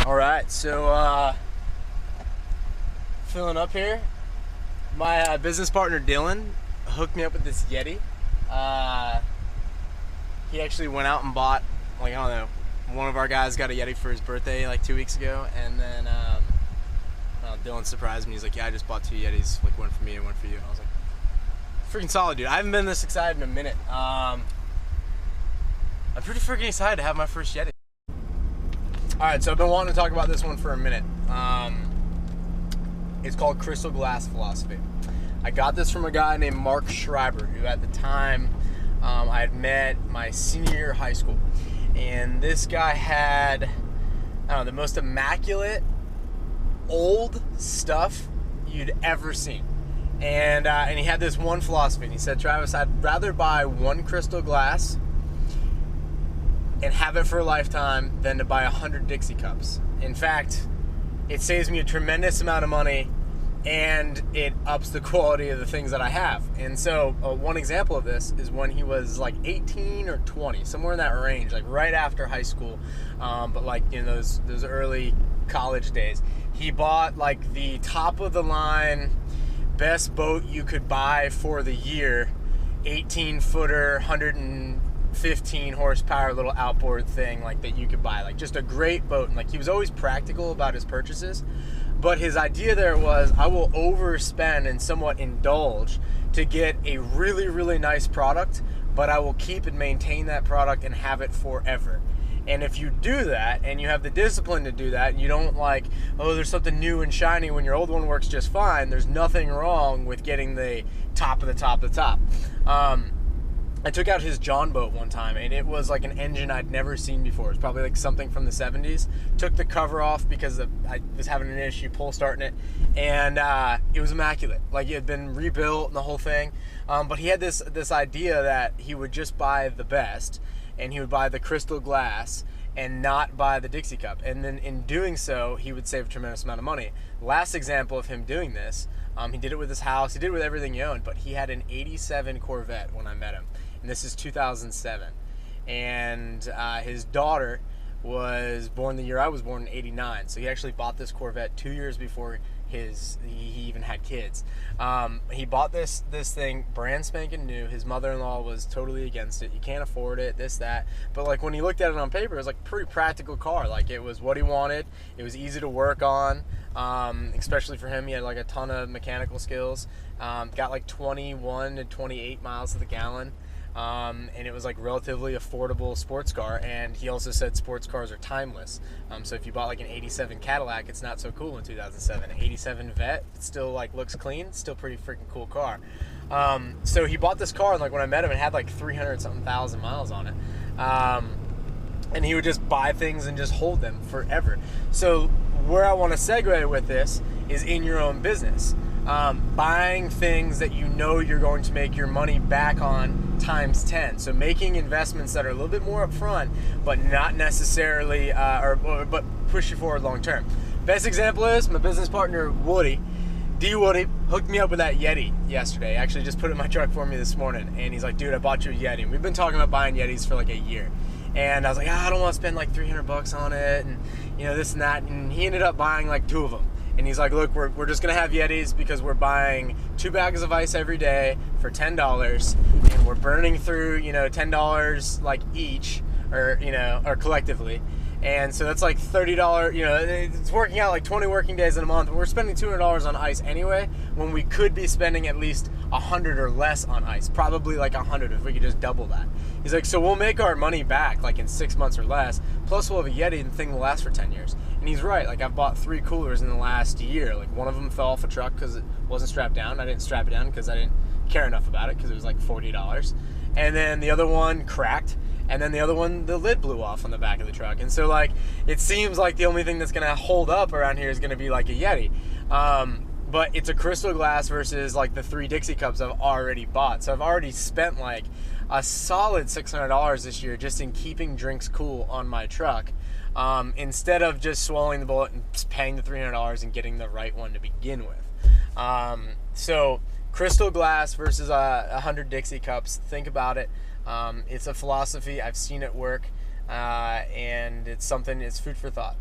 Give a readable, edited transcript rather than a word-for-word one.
All right, so filling up here. My business partner Dylan hooked me up with this Yeti. He actually went out and bought, like, I don't know, one of our guys got a Yeti for his birthday like 2 weeks ago, and then Dylan surprised me. He's like, "Yeah, I just bought 2 Yetis, like one for me and one for you." And I was like, "Freaking solid, dude! I haven't been this excited in a minute." I'm pretty freaking excited to have my first Yeti. All right, so I've been wanting to talk about this one for a minute. It's called Crystal Glass Philosophy. I got this from a guy named Mark Schreiber, who at the time I had met my senior year of high school. And this guy had, I don't know, the most immaculate old stuff you'd ever seen. And he had this one philosophy. And he said, "Travis, I'd rather buy one crystal glass and have it for a lifetime than to buy 100 Dixie cups. In fact, it saves me a tremendous amount of money and it ups the quality of the things that I have." And so one example of this is when he was like 18 or 20, somewhere in that range, like right after high school, but like in those early college days, he bought like the top of the line best boat you could buy for the year, 18-footer, 115 horsepower little outboard thing like that you could buy, like just a great boat. And like he was always practical about his purchases, but his idea there was, I will overspend and somewhat indulge to get a really, really nice product, but I will keep and maintain that product and have it forever. And if you do that and you have the discipline to do that, and you don't like, oh, there's something new and shiny when your old one works just fine, there's nothing wrong with getting the top of the top of the top. I took out his John boat one time, and it was like an engine I'd never seen before. It was probably like something from the 70s. Took the cover off because I was having an issue pull starting it, and it was immaculate. Like it had been rebuilt and the whole thing. But he had this idea that he would just buy the best, and he would buy the crystal glass and not buy the Dixie cup. And then in doing so, he would save a tremendous amount of money. Last example of him doing this, he did it with his house, he did it with everything he owned, but he had an 87 Corvette when I met him. And this is 2007. And his daughter was born the year I was born in 89. So he actually bought this Corvette 2 years before he even had kids. He bought this thing brand spanking new. His mother-in-law was totally against it. You can't afford it, this, that. But like when he looked at it on paper, it was like a pretty practical car. Like it was what he wanted. It was easy to work on. Especially for him, he had like a ton of mechanical skills. Got like 21 to 28 miles to the gallon. And it was like relatively affordable sports car. And he also said sports cars are timeless. So if you bought like an 87 Cadillac, it's not so cool in 2007. An 87 Vet, it still like looks clean, still pretty freaking cool car. So he bought this car, and like when I met him, it had like 300 something thousand miles on it. And he would just buy things and just hold them forever. So where I want to segue with this is in your own business. Buying things that you know you're going to make your money back on times 10. So making investments that are a little bit more upfront, but not necessarily, but push you forward long term. Best example is my business partner Woody, Woody, hooked me up with that Yeti yesterday. Actually just put it in my truck for me this morning. And he's like, "Dude, I bought you a Yeti." And we've been talking about buying Yetis for like a year. And I was like, I don't want to spend like $300 on it, and you know, this and that. And he ended up buying like 2 of them. And he's like, "Look, we're just gonna have Yetis because we're buying 2 bags of ice every day for $10, and we're burning through, you know, $10 like each, or you know, or collectively." And so that's like $30, you know, it's working out like 20 working days in a month. We're spending $200 on ice anyway, when we could be spending at least 100 or less on ice. Probably like 100 if we could just double that. He's like, "So we'll make our money back like in 6 months or less. Plus we'll have a Yeti and the thing will last for 10 years. And he's right. Like I've bought 3 coolers in the last year. Like one of them fell off a truck because it wasn't strapped down. I didn't strap it down because I didn't care enough about it because it was like $40. And then the other one cracked. And then the other one, the lid blew off on the back of the truck. And so like, it seems like the only thing that's gonna hold up around here is gonna be like a Yeti. But it's a crystal glass versus like the 3 Dixie cups I've already bought. So I've already spent like a solid $600 this year just in keeping drinks cool on my truck. Instead of just swallowing the bullet and paying the $300 and getting the right one to begin with. So crystal glass versus 100 Dixie cups, think about it. It's a philosophy. I've seen it work, and it's food for thought.